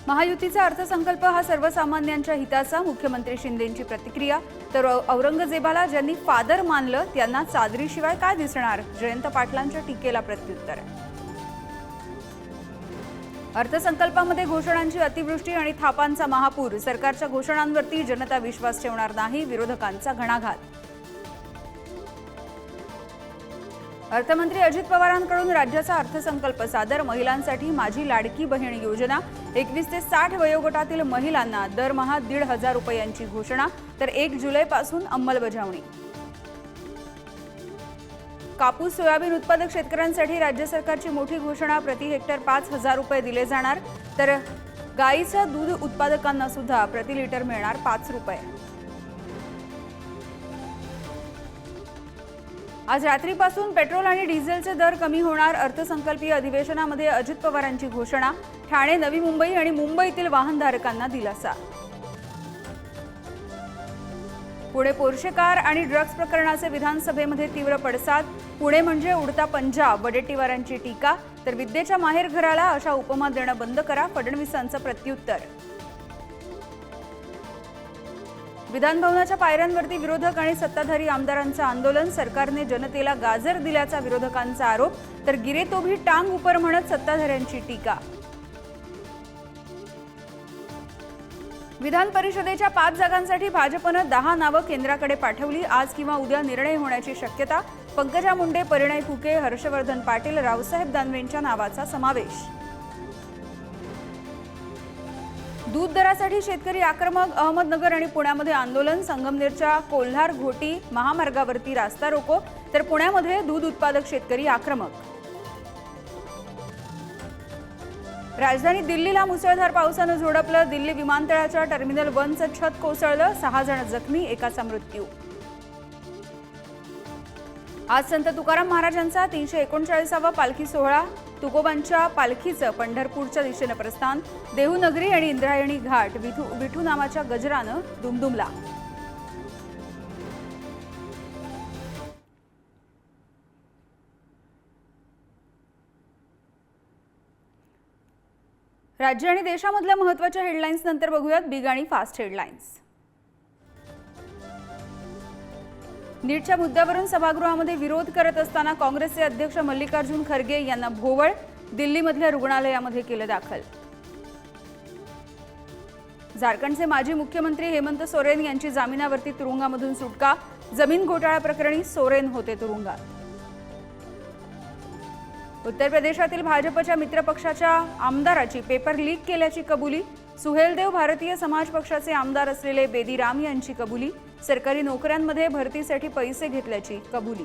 महायुतीचा अर्थसंकल्प हा सर्वसामान्यांच्या हिताचा, मुख्यमंत्री शिंदेंची प्रतिक्रिया. तर औरंगजेबाला ज्यांनी फादर मानलं त्यांना चादरीशिवाय काय दिसणार, जयंत पाटलांच्या टीकेला प्रत्युत्तर. अर्थसंकल्पामध्ये घोषणांची अतिवृष्टी आणि थापांचा महापूर, सरकारच्या घोषणांवरती जनता विश्वास ठेवणार नाही, विरोधकांचा घणाघात. अर्थमंत्री अजित पवारांकडून राज्याचा अर्थसंकल्प सादर. महिलांसाठी माझी लाडकी बहीण योजना, 21 ते 60 वयोगटातील महिलांना दरमहा 1,500 रुपयांची घोषणा. तर 1 जुलैपासून अंमलबजावणी. कापूस सोयाबीन उत्पादक शेतकऱ्यांसाठी राज्य सरकारची मोठी घोषणा, प्रति हेक्टर 5,000 रुपये दिले जाणार. तर गाईच्या दूध उत्पादकांना सुद्धा प्रति लिटर मिळणार 5 रुपये. आज रात्रीपासून पेट्रोल आणि डिझेलचे दर कमी होणार. अर्थसंकल्पीय अधिवेशनामध्ये अजित पवारांची घोषणा. ठाणे, नवी मुंबई आणि मुंबईतील वाहनधारकांना दिलासा. पुणे पोर्शे कार आणि ड्रग्ज प्रकरणाचे विधानसभेमध्ये तीव्र पडसाद. पुणे म्हणजे उडता पंजाब, वडेट्टीवारांची टीका. तर विद्येच्या माहेरघराला अशा उपमा देणं बंद करा, फडणवीसांचं प्रत्युत्तर. विधानभवनाच्या पायऱ्यांवरती विरोधक आणि सत्ताधारी आमदारांचं आंदोलन. सरकारने जनतेला गाजर दिल्याचा विरोधकांचा आरोप. तर गिरे तो भी टांग ऊपर म्हणत सत्ताधाऱ्यांची टीका. विधान परिषदेच्या 5 जागांसाठी भाजपनं 10 नावं केंद्राकडे पाठवली. आज किंवा उद्या निर्णय होण्याची शक्यता. पंकजा मुंडे, परिणय फुके, हर्षवर्धन पाटील, रावसाहेब दानवेंच्या नावाचा समावेश. दूध दरासाठी शेतकरी आक्रमक. अहमदनगर आणि पुण्यामध्ये आंदोलन. संगमनेरच्या कोल्हार घोटी महामार्गावरती रास्ता रोको. तर पुण्यामध्ये दूध उत्पादक शेतकरी आक्रमक. राजधानी दिल्लीला मुसळधार पावसानं झोडपलं. दिल्ली विमानतळाच्या टर्मिनल 1चं छत कोसळलं. 6 जण जखमी, एकाचा मृत्यू. आज संत तुकाराम महाराजांचा 339वा पालखी सोहळा. तुकोबांच्या पालखीचं पंढरपूरच्या दिशेनं प्रस्थान. देहूनगरी आणि इंद्रायणी घाट विठू नामाच्या गजरानं दुमदुमला. राज्य आणि देशामधल्या महत्त्वाच्या हेडलाईन्स नंतर बघूयात बिग आणि फास्ट हेडलाईन्स. नीटच्या मुद्द्यावरून सभागृहामध्ये विरोध करत असताना काँग्रेसचे अध्यक्ष मल्लिकार्जुन खरगे यांना भोवळ. दिल्लीमधल्या रुग्णालयामध्ये केलं दाखल. झारखंडचे माजी मुख्यमंत्री हेमंत सोरेन यांची जामिनावरती तुरुंगामधून सुटका. जमीन घोटाळा प्रकरणी सोरेन होते तुरुंगात. उत्तर प्रदेशातील भाजपच्या मित्रपक्षाच्या आमदाराची पेपर लीक केल्याची कबुली. सुहेलदेव भारतीय समाज पक्षाचे आमदार असलेले बेदी राम यांची कबुली. सरकारी नोकऱ्यांमध्ये भरतीसाठी पैसे घेतल्याची कबुली.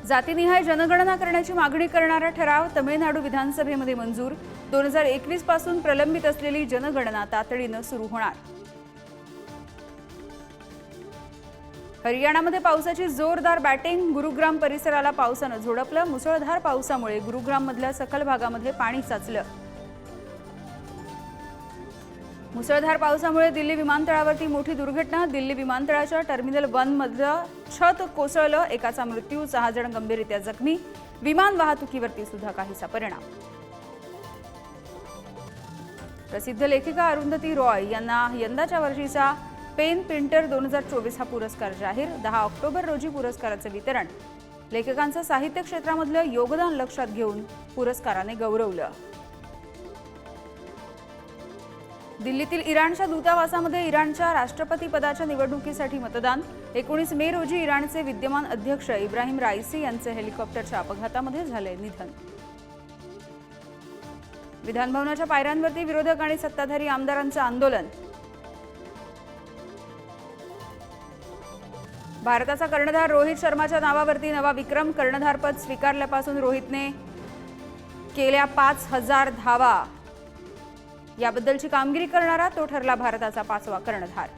जातीनिहाय जनगणना करण्याची मागणी करणारा ठराव तमिळनाडू विधानसभेमध्ये मंजूर. 2021 पासून प्रलंबित असलेली जनगणना तातडीनं सुरू होणार. हरियाणामध्ये पावसाची जोरदार बॅटिंग. गुरुग्राम परिसराला पावसानं झोडपलं. मुसळधार पावसामुळे गुरुग्राममधल्या सखल भागामध्ये पाणी साचलं. मुसळधार पावसामुळे दिल्ली विमानतळावरती मोठी दुर्घटना. दिल्ली विमानतळाच्या टर्मिनल 1 मधलं छत कोसळलं. एकाचा मृत्यू, 6 जण गंभीररीत्या जखमी. विमान वाहतुकीवरती सुद्धा काहीसा परिणाम. प्रसिद्ध लेखिका अरुंधती रॉय यांना यंदाच्या वर्षीचा पेन प्रिंटर 2024 हा पुरस्कार जाहीर. 10 ऑक्टोबर रोजी पुरस्काराचं वितरण. लेखकांचं साहित्य क्षेत्रामधलं योगदान लक्षात घेऊन पुरस्काराने गौरवलं. दिल्लीतील इराणच्या दूतावासामध्ये इराणच्या राष्ट्रपती पदाच्या निवडणुकीसाठी मतदान. 19 मे रोजी इराणचे विद्यमान अध्यक्ष इब्राहिम राईसी यांचे हेलिकॉप्टरच्या अपघातामध्ये झाले निधन. विधानभवनाच्या पायऱ्यांवरती विरोधक आणि सत्ताधारी आमदारांचं आंदोलन. भारताचा कर्णधार रोहित शर्माच्या नावावरती नवा विक्रम. कर्णधारपद स्वीकारल्यापासून रोहितने केल्या 5,000 धावा. याबद्दलची कामगिरी करणारा तो ठरला भारताचा 5वा कर्णधार.